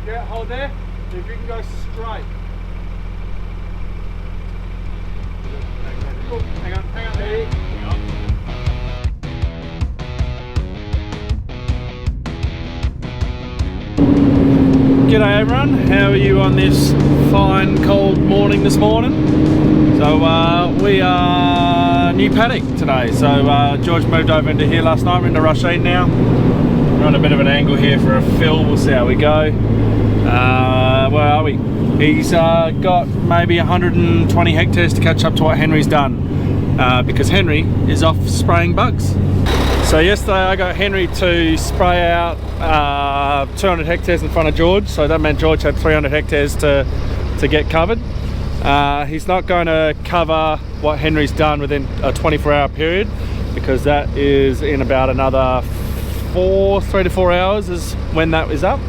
Yeah, hold there. If you can go straight. Oh, hang on, there. Hang on. G'day everyone, how are you on this fine cold morning this morning? So we are new paddock today. So George moved over into here last night. We're into Rasheen now. We're on a bit of an angle here for a fill. We'll see how we go. Where are we? He's got maybe 120 hectares to catch up to what Henry's done, because Henry is off spraying bugs. So yesterday I got Henry to spray out 200 hectares in front of George, so that meant George had 300 hectares to get covered. He's not going to cover what Henry's done within a 24-hour period, because that is in about another 3 to 4 hours is when that is up.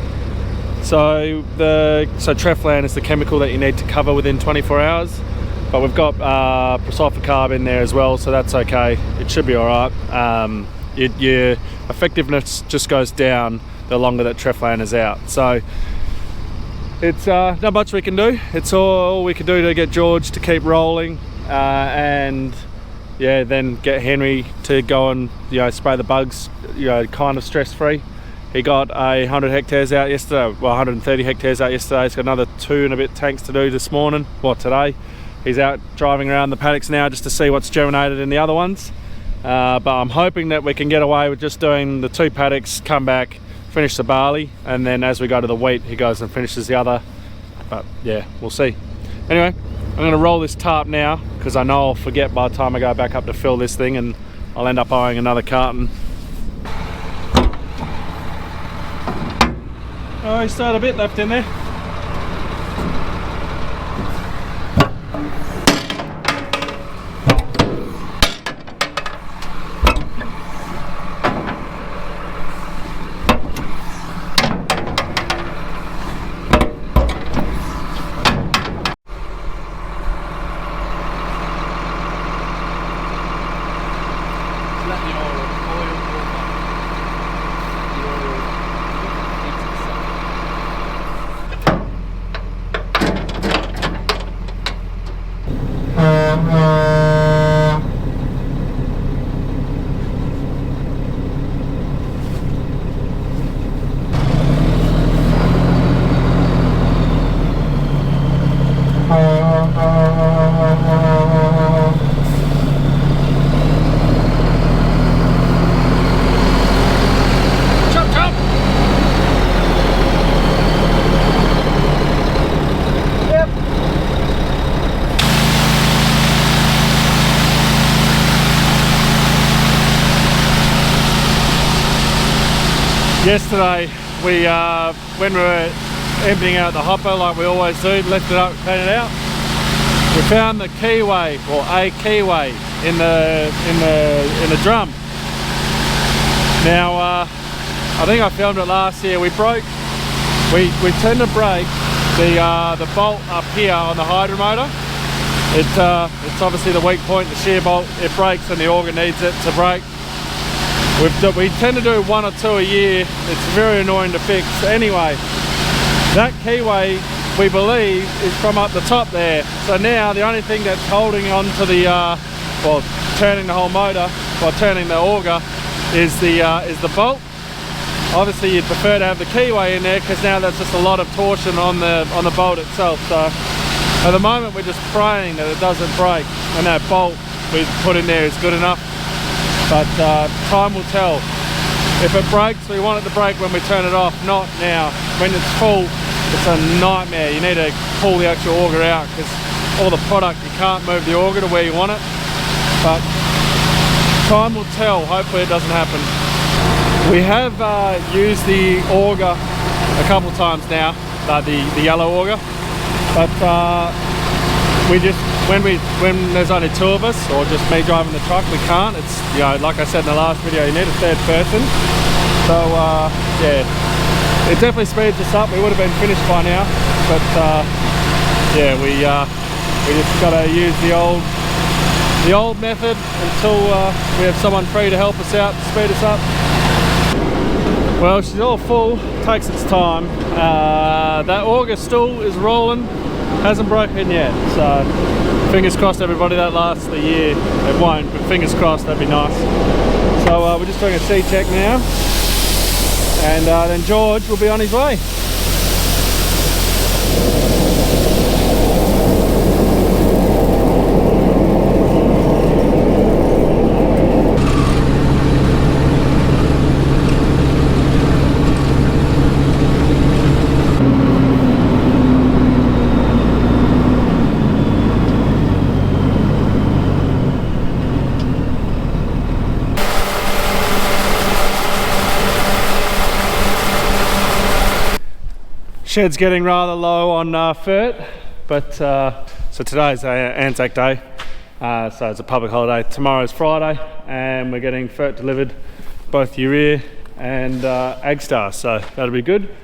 So Treflan is the chemical that you need to cover within 24 hours, but we've got prosulfocarb in there as well, so that's okay. It should be all right. Your effectiveness just goes down the longer that Treflan is out. So it's not much we can do. It's all we can do to get George to keep rolling, and yeah, then get Henry to go and spray the bugs, kind of stress-free. He got 100 hectares out yesterday, well 130 hectares out yesterday. He's got another 2 and a bit tanks to do this morning, well today. He's out driving around the paddocks now just to see what's germinated in the other ones. But I'm hoping that we can get away with just doing the 2 paddocks, come back, finish the barley, and then as we go to the wheat, he goes and finishes the other. But yeah, we'll see. Anyway, I'm gonna roll this tarp now, because I know I'll forget by the time I go back up to fill this thing, and I'll end up owing another carton. Oh, he's still had a bit left in there. Yesterday, when we were emptying out the hopper like we always do, left it up, cleaned it out. We found the keyway, or a keyway, in the drum. Now, I think I filmed it last year. We tend to break the bolt up here on the hydro motor. It's obviously the weak point, the shear bolt. It breaks and the auger needs it to break. We tend to do 1 or 2 a year. It's very annoying to fix. Anyway, that keyway, we believe, is from up the top there. So now the only thing that's holding on to the, turning the whole motor, or turning the auger, is the bolt. Obviously you'd prefer to have the keyway in there, because now there's just a lot of torsion on the bolt itself. So at the moment we're just praying that it doesn't break, and that bolt we put in there is good enough. But time will tell. If it breaks, we want it to break when we turn it off, not now. When it's full, it's a nightmare. You need to pull the actual auger out, because all the product, you can't move the auger to where you want it. But time will tell. Hopefully it doesn't happen. We have used the auger a couple of times now, the yellow auger. But when there's only 2 of us, or just me driving the truck, we can't. It's, like I said in the last video, you need a 3rd person. So yeah, it definitely speeds us up. We would have been finished by now, but yeah, we just gotta use the old method until we have someone free to help us out, to speed us up. Well, she's all full, takes its time. That auger still is rolling, hasn't broken yet, so fingers crossed everybody that lasts the year. It won't, but fingers crossed, that'd be nice. So we're just doing a sea check now, and then George will be on his way. Shed's getting rather low on fert, but so today's Anzac Day, so it's a public holiday. Tomorrow's Friday, and we're getting fert delivered, both urea and Agstar, so that'll be good.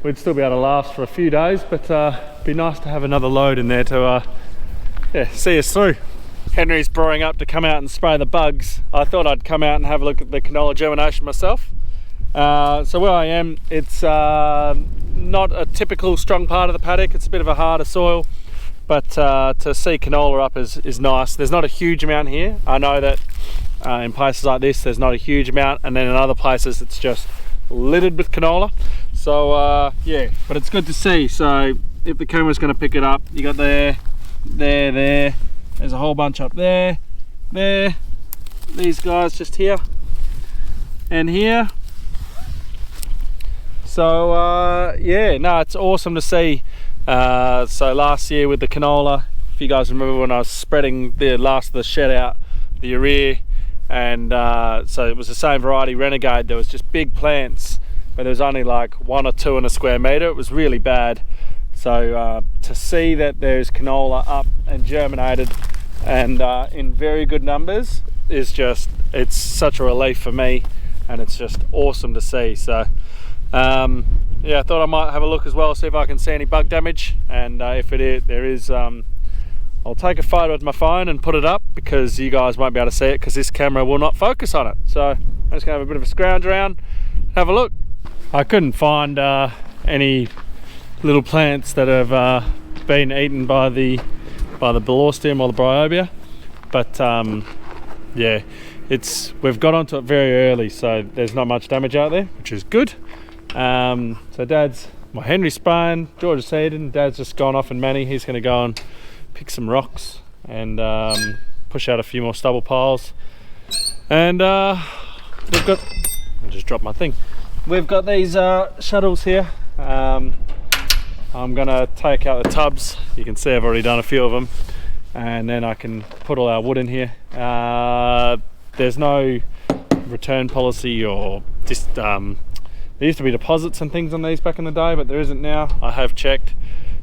We'd still be able to last for a few days, but it'd be nice to have another load in there to see us through. Henry's brewing up to come out and spray the bugs. I thought I'd come out and have a look at the canola germination myself. So where I am, it's not a typical strong part of the paddock. It's a bit of a harder soil, but to see canola up is nice. There's not a huge amount here. I know that in places like this there's not a huge amount, and then in other places it's just littered with canola. So yeah, but it's good to see. So if the camera's going to pick it up, you got there, there's a whole bunch up there, these guys just here and here. So yeah, no, it's awesome to see. So last year with the canola, if you guys remember when I was spreading the last of the shed out, the urea, and so it was the same variety, Renegade. There was just big plants, but there was only like 1 or 2 in a square metre. It was really bad. So to see that there's canola up and germinated and in very good numbers is just, it's such a relief for me, and it's just awesome to see. So yeah, I thought I might have a look as well, see if I can see any bug damage, and if there is, I'll take a photo with my phone and put it up, because you guys won't be able to see it because this camera will not focus on it. So I'm just gonna have a bit of a scrounge around, have a look. I couldn't find any little plants that have been eaten by the Ballostem or the Bryobia, but yeah, we've got onto it very early, so there's not much damage out there, which is good. So Henry's spraying, George is seeding, Dad's just gone off, and Manny, he's going to go and pick some rocks and push out a few more stubble piles. And we've got, I just dropped my thing. We've got these shuttles here. I'm going to take out the tubs. You can see I've already done a few of them, and then I can put all our wood in here. There's no return policy or just there used to be deposits and things on these back in the day, but there isn't now. I have checked,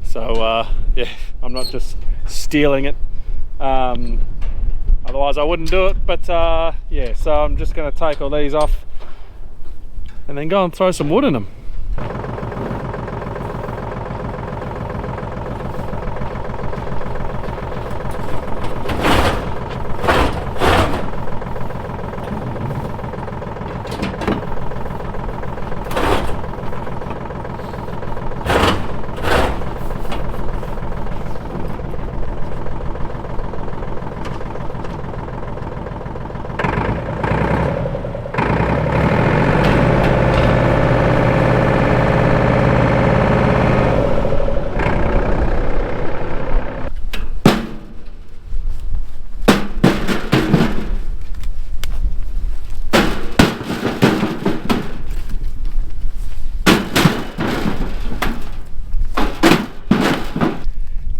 so yeah, I'm not just stealing it. Otherwise I wouldn't do it, but yeah, so I'm just going to take all these off and then go and throw some wood in them.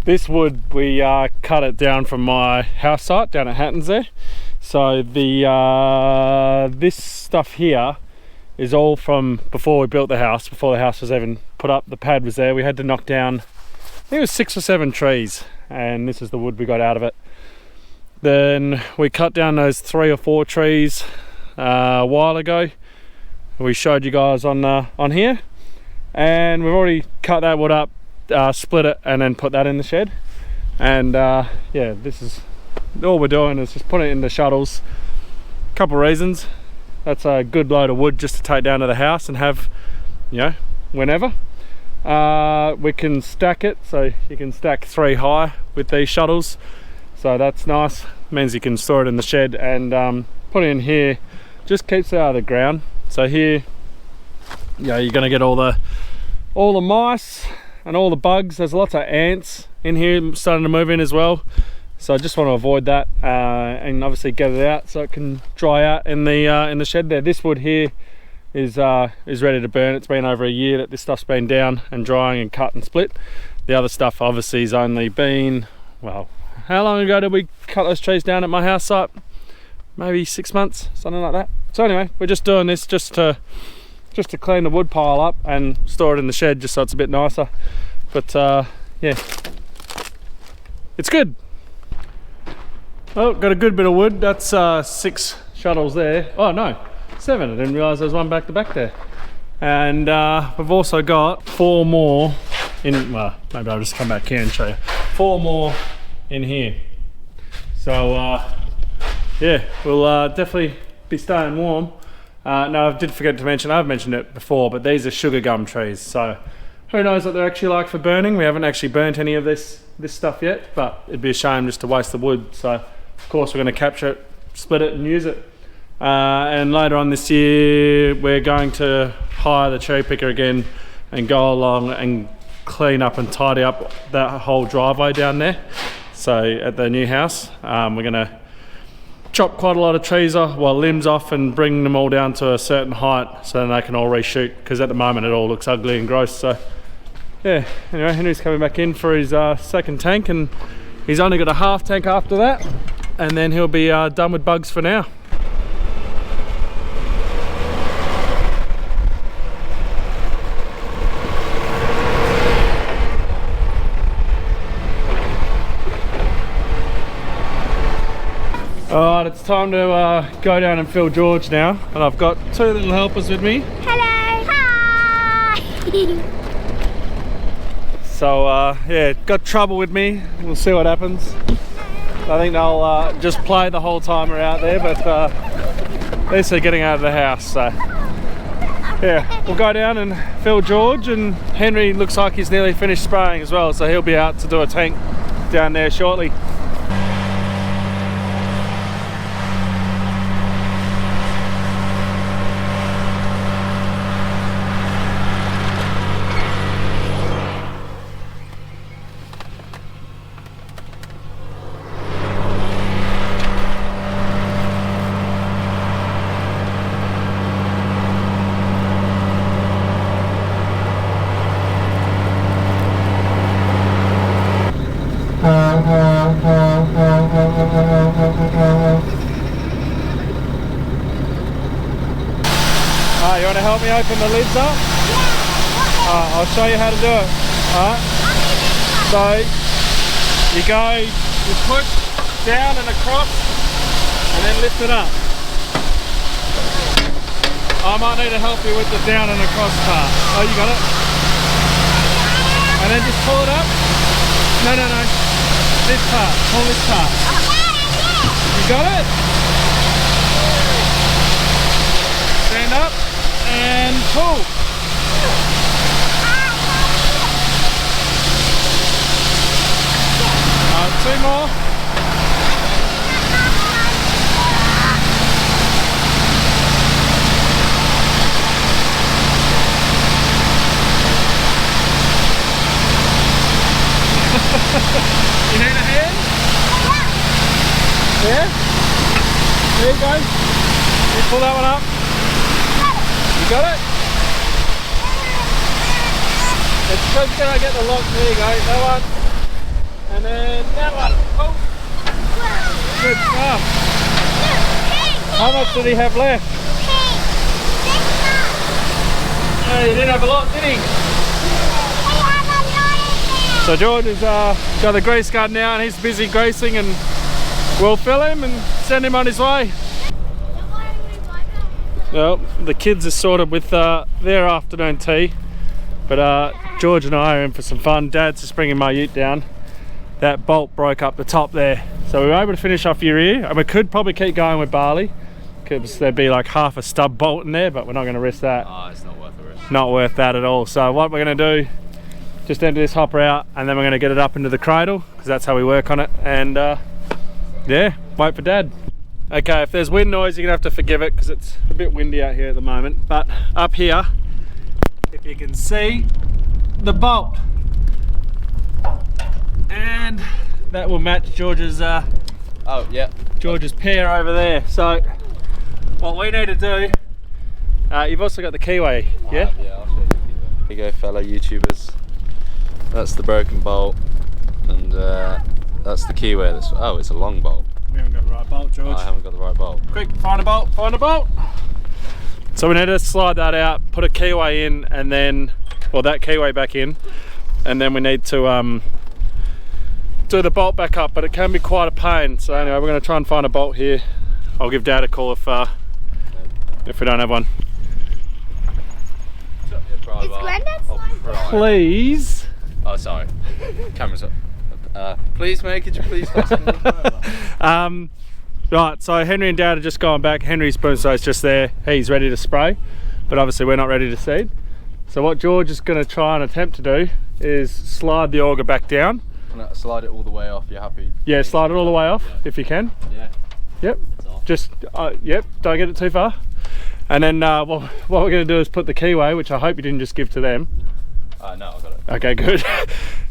This wood, we cut it down from my house site down at Hatton's there. So the this stuff here is all from before we built the house, before the house was even put up. The pad was there. We had to knock down, I think it was 6 or 7 trees, and this is the wood we got out of it. Then we cut down those 3 or 4 trees a while ago. We showed you guys on here, and we've already cut that wood up, split it, and then put that in the shed. And yeah, this is all we're doing, is just putting it in the shuttles. Couple reasons: that's a good load of wood just to take down to the house and have, you know, whenever. We can stack it, so you can stack 3 high with these shuttles, so that's nice. Means you can store it in the shed and put it in here, just keeps it out of the ground. So here, you know, you're going to get all the mice and all the bugs. There's lots of ants in here starting to move in as well, so I just want to avoid that and obviously get it out so it can dry out in the shed there. This wood here is ready to burn. It's been over a year that this stuff's been down and drying and cut and split. The other stuff obviously has only been, well, how long ago did we cut those trees down at my house site? Maybe 6 months, something like that. So anyway, we're just doing this just to clean the wood pile up and store it in the shed just so it's a bit nicer. But yeah, it's good. Oh, got a good bit of wood. That's 6 shuttles there. Oh no, 7. I didn't realise there was one back to back there. And we've also got 4 more in, well, maybe I'll just come back here and show you. 4 more in here. So yeah, we'll definitely be staying warm. No, I did forget to mention, I've mentioned it before, but these are sugar gum trees, so who knows what they're actually like for burning. We haven't actually burnt any of this stuff yet, but it'd be a shame just to waste the wood. So of course we're going to capture it, split it and use it. And later on this year we're going to hire the cherry picker again and go along and clean up and tidy up that whole driveway down there. So at the new house, we're going to chop quite a lot of trees off, well, limbs off, and bring them all down to a certain height so then they can all reshoot, because at the moment it all looks ugly and gross. So yeah, anyway, Henry's coming back in for his second tank, and he's only got a half tank after that, and then he'll be done with bugs for now. Alright, it's time to go down and fill George now, and I've got 2 little helpers with me. Hello! Hi! So yeah, got trouble with me. We'll see what happens. I think they'll just play the whole time we're out there, but at least they're getting out of the house. So yeah, we'll go down and fill George, and Henry looks like he's nearly finished spraying as well, so he'll be out to do a tank down there shortly. You want to help me open the lids up? Yeah. I'll show you how to do it. Alright. So you put down and across and then lift it up. I might need to help you with the down and across part. Oh, you got it? And then just pull it up. No. This part. Pull this part. You got it? Stand up and pull. 2 more. You need a hand? Yeah? There you go. You pull that one up. You got it? It's just gonna get the lock. There you go. That one. And then that one. Oh. Good stuff. How much did he have left? Oh, he didn't have a lot, did he? So George has got the grease gun now, and he's busy greasing, and we'll fill him and send him on his way. Well, the kids are sorted with their afternoon tea, but George and I are in for some fun. Dad's just bringing my ute down. That bolt broke up the top there, so we were able to finish off urea, and we could probably keep going with barley, there'd be like half a stub bolt in there, but we're not going to risk that. Oh, it's not worth the risk. Not worth that at all. So what we're going to do, just empty this hopper out, and then we're going to get it up into the cradle, because that's how we work on it. And yeah, wait for Dad. Okay, if there's wind noise, you're going to have to forgive it, because it's a bit windy out here at the moment. But up here, if you can see the bolt, and that will match George's Oh, yeah. George's pair over there. So what we need to do, you've also got the keyway, yeah? Yeah, I'll show you the keyway. Here you go, fellow YouTubers. That's the broken bolt, and that's the keyway. Oh, it's a long bolt. We haven't got the right bolt, George. I haven't got the right bolt. Quick, find a bolt, find a bolt. So we need to slide that out, put a keyway in, and then, well, that keyway back in, and then we need to do the bolt back up, but it can be quite a pain. So anyway, we're going to try and find a bolt here. I'll give Dad a call if we don't have one. Is Granddad sliding? Please. Oh, sorry. Camera's up. Please, mate, could you please Right, so Henry and Dad are just going back. Henry's boom is just there. He's ready to spray, but obviously we're not ready to seed. So what George is going to try and attempt to do is slide the auger back down. Slide it all the way off, you're happy? Yeah, slide it all the way off, yeah. if you can. Yeah. Yep. It's off. Just, yep, don't get it too far. And then what we're going to do is put the keyway, which I hope you didn't just give to them. No, I got it. Okay, good.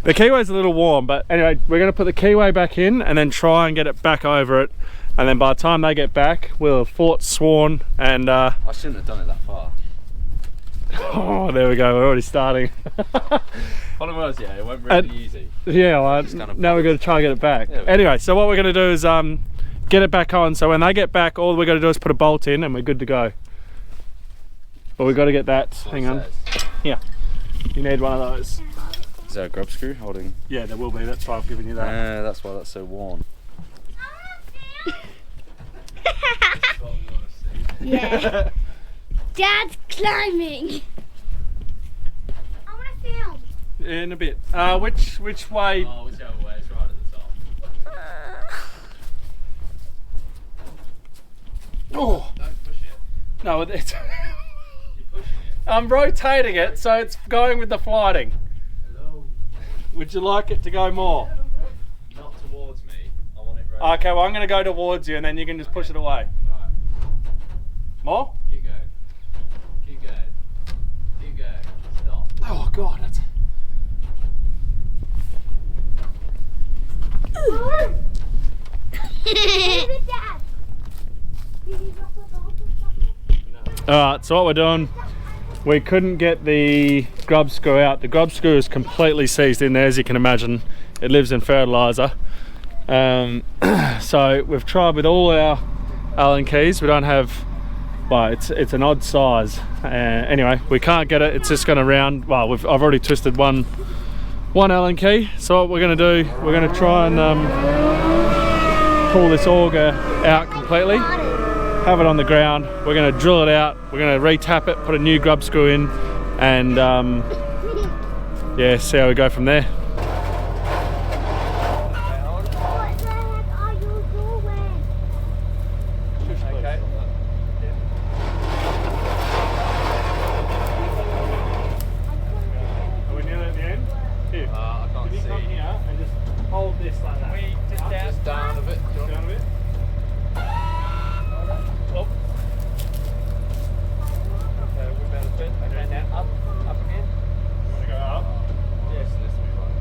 The keyway's a little warm, but anyway, we're going to put the keyway back in and then try and get it back over it. And then by the time they get back, we'll have fought, sworn, and I shouldn't have done it that far. oh, there we go, we're already starting. Problem was, yeah, it went really easy. Yeah, well, Just kind of now we're going to try and get it back. Yeah, Anyway, so what we're going to do is get it back on. So when they get back, all we're going to do is put a bolt in and we're good to go. But we've got to get that. Hang on. Yeah, you need one of those. Is there a grub screw holding? Yeah, there will be. That's why I've given you that. Yeah, that's why that's so worn. Yeah. Dad's climbing. I want to film. In a bit. Which way? Oh, whichever way, it's right at the top. Oh Don't push it. no, it's. You're pushing it. I'm rotating it so it's going with the flighting. Hello. Would you like it to go more? Not towards me. I want it right. Okay, well I'm going to go towards you and then you can just push it away. Right. More? Keep going. Keep going. Keep going. Stop. Oh god, that's. Alright, so what we're doing, we couldn't get the grub screw out. The grub screw is completely seized in there, as you can imagine. It lives in fertiliser. So we've tried with all our Allen keys. We don't have, well, it's an odd size. Anyway, we can't get it. It's just going to round. Well, I've already twisted one Allen key. So what we're going to do, we're going to try and pull this auger out completely. Have it on the ground. We're going to drill it out. We're going to re-tap it, put a new grub screw in, and yeah, see how we go from there. Are we nearly at the end? Here. I can't Can you see. come here and just hold this like that? Just down a bit. Down a bit. Up. Okay, we're about a bit. Okay, now up again. You want to go up? Yes, this will be right.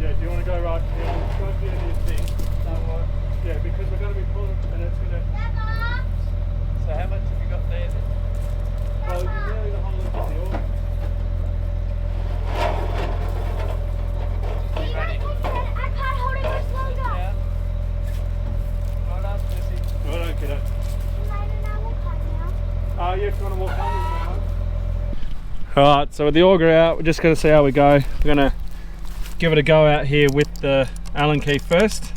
Yeah, do you want to go right here? Right here to your thing. Yeah, because we're going to be pulling and it's going to... So how much have you got there then? Well, you can really hold it to the auger. I can't hold it much longer. Yeah. Well done, Jesse. No, I don't get it. Yeah, if you want to walk home. Alright, so with the auger out, we're just going to see how we go. We're going to give it a go out here with the Allen key first.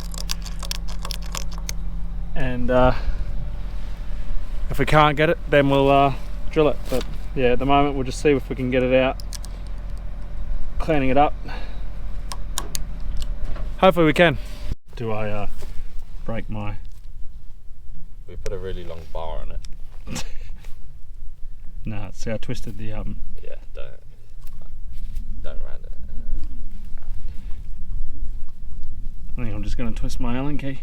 And if we can't get it, then we'll drill it. But yeah, at the moment we'll just see if we can get it out. Cleaning it up. Hopefully we can. Do I break my... We put a really long bar on it. No, see I twisted the Yeah, don't round it. I think I'm just going to twist my Allen key.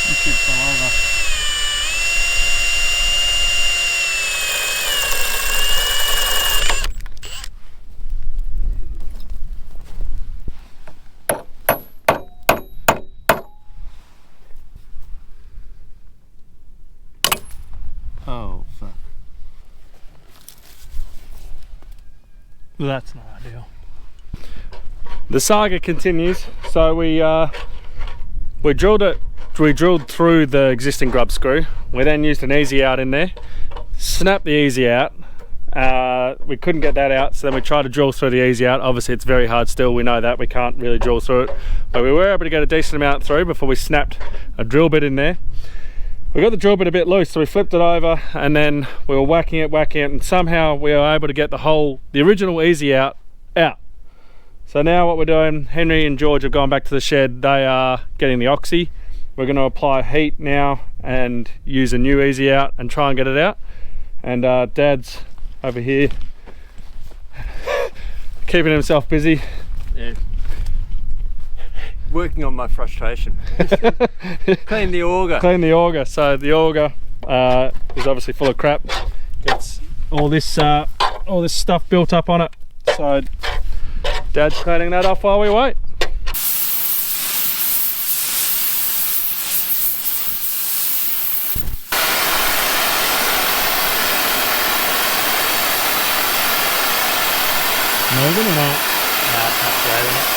You should fall over. Oh, fuck. Well, that's not ideal. The saga continues. So we drilled it. We drilled through the existing grub screw. We then used an easy out in there. Snapped the easy out. We couldn't get that out, so then we tried to drill through the easy out. Obviously, it's very hard still. We know that we can't really drill through it, but we were able to get a decent amount through before we snapped a drill bit in there. We got the drill bit a bit loose, so we flipped it over and then we were whacking it, and somehow we were able to get the original easy out. So now what we're doing, Henry and George have gone back to the shed. They are getting the oxy. We're going to apply heat now and use a new easy out and try and get it out. And Dad's over here keeping himself busy. Yeah. Working on my frustration. Clean the auger. Clean the auger. So the auger is obviously full of crap. Gets all this stuff built up on it. So Dad's cleaning that off while we wait. Moving or not? No, it's not driving it.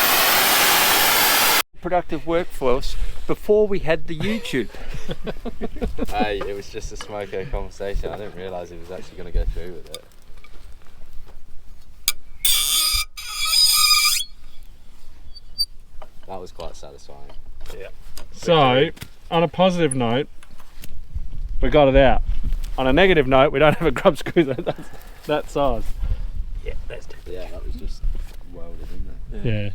Productive workforce before we had the YouTube. Hey, it was just a smoko conversation. I didn't realise he was actually going to go through with it. That was quite satisfying. Yeah. So, on a positive note, we got it out. On a negative note, we don't have a grub screw that size. Yeah, that's different. Yeah, that was just welded in there. Yeah.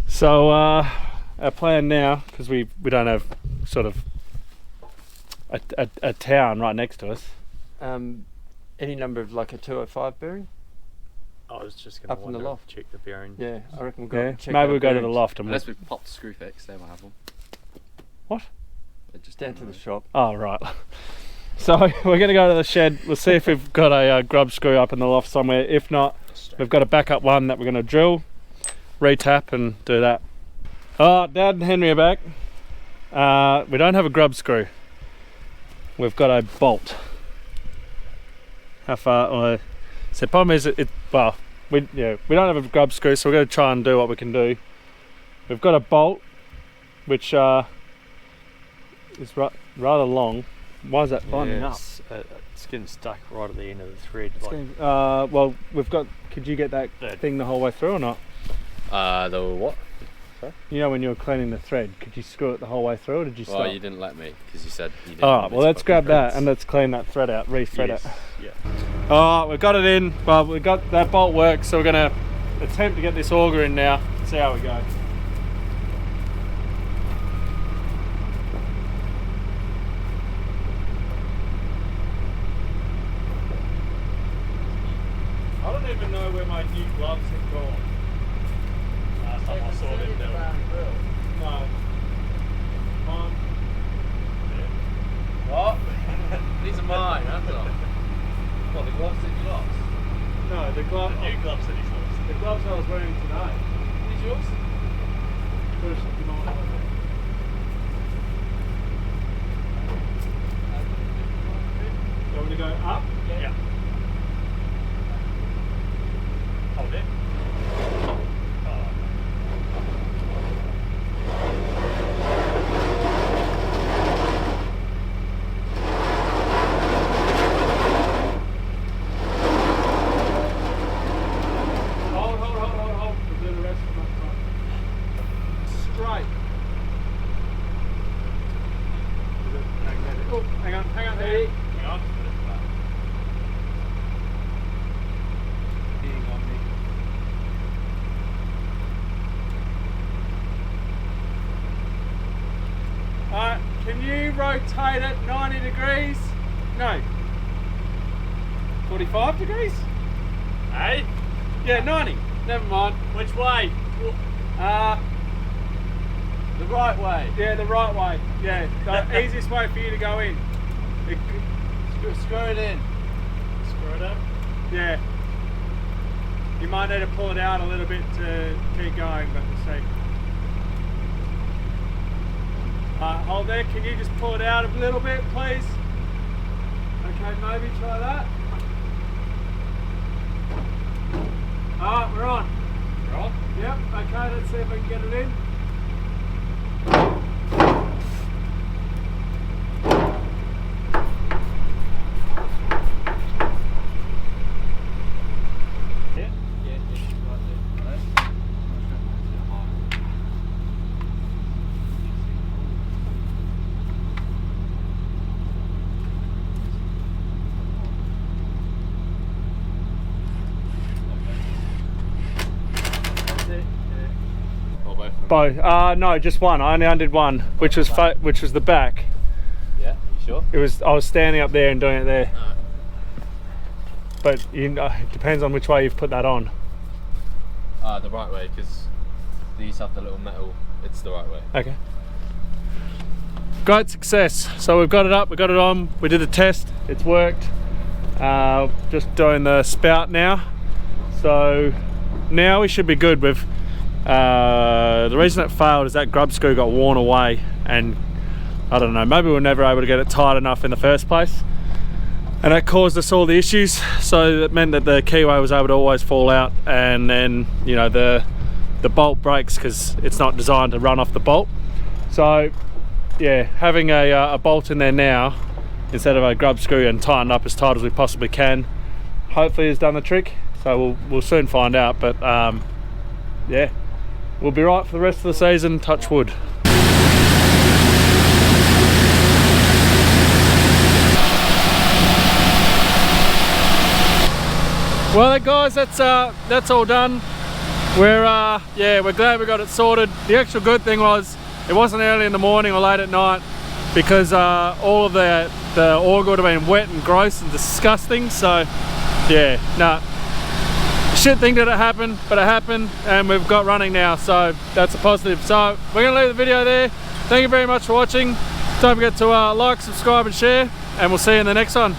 So our plan now, because we don't have sort of a town right next to us. Any number of like a 205 bearing? I was just going Up to in the loft. check the bearing. Yeah, I reckon we've got Yeah. to check Maybe our we'll go to the bearings. loft and Unless we popped screw fix, they might have them. What? They just Down don't to the know. shop. Oh, right. So we're going to go to the shed. We'll see if we've got a grub screw up in the loft somewhere. If not, we've got a backup one that we're going to drill, re-tap and do that. Oh, Dad and Henry are back. We don't have a grub screw. We've got a bolt. How far? So the problem is, we don't have a grub screw, so we're going to try and do what we can do. We've got a bolt, which is rather long. Why is that lining up? It's getting stuck right at the end of the thread. It's Like, going- well, we've got. Could you get that thing the whole way through or not? The what? You know, when you were cleaning the thread, could you screw it the whole way through, or did you stop? Well, you didn't let me because you said you didn't. All right, want me well, to let's fucking grab that press. and let's clean that thread out, re-thread yes, it. yeah. All right, we've got it in. Well, we got that bolt works, so we're going to attempt to get this auger in now. See how we go. I don't even know where my new gloves have gone. Last time I saw them, they were No. What? These are mine, that's all. What, the gloves that you lost? No, the glove. new gloves that he's lost. The gloves I was wearing today. These yours? First, you know what? You want me to go up? Yeah. Hold it. Hold. We'll do the rest of my front. Straight. Is it magnetic? Oh, hang on. Hang on. rotate it 90 degrees. No. 45 degrees? Hey? Yeah, 90. Never mind. Which way? The right way. Yeah, the right way. Yeah, the easiest way for you to go in. Screw it in. Screw it up. Yeah. You might need to pull it out a little bit to keep going, but we'll see. Hold there, can you just pull it out a little bit, please? Okay, maybe try that. Alright, we're on. You're on? Yep, okay, let's see if we can get it in. Both. No, just one. I only undid one, which was the back. Yeah, you sure? It was. I was standing up there and doing it there. But it depends on which way you've put that on. The right way, because these have the little metal. It's the right way. Okay. Great success. So we've got it up. We got it on. We did a test. It's worked. Just doing the spout now. So now we should be good with. The reason it failed is that grub screw got worn away, and I don't know, maybe we were never able to get it tight enough in the first place, and that caused us all the issues. So that meant that the keyway was able to always fall out, and then, you know, the bolt breaks because it's not designed to run off the bolt. So yeah, having a bolt in there now instead of a grub screw and tightened up as tight as we possibly can, hopefully has done the trick. So we'll soon find out, but yeah, we'll be right for the rest of the season, touch wood. Well guys, that's all done. We're glad we got it sorted. The actual good thing was it wasn't early in the morning or late at night, because all of the auger would have been wet and gross and disgusting. So yeah, no. Shit thing that it happened, but it happened and we've got running now, so that's a positive. So we're going to leave the video there. Thank you very much for watching. Don't forget to like, subscribe and share, and we'll see you in the next one.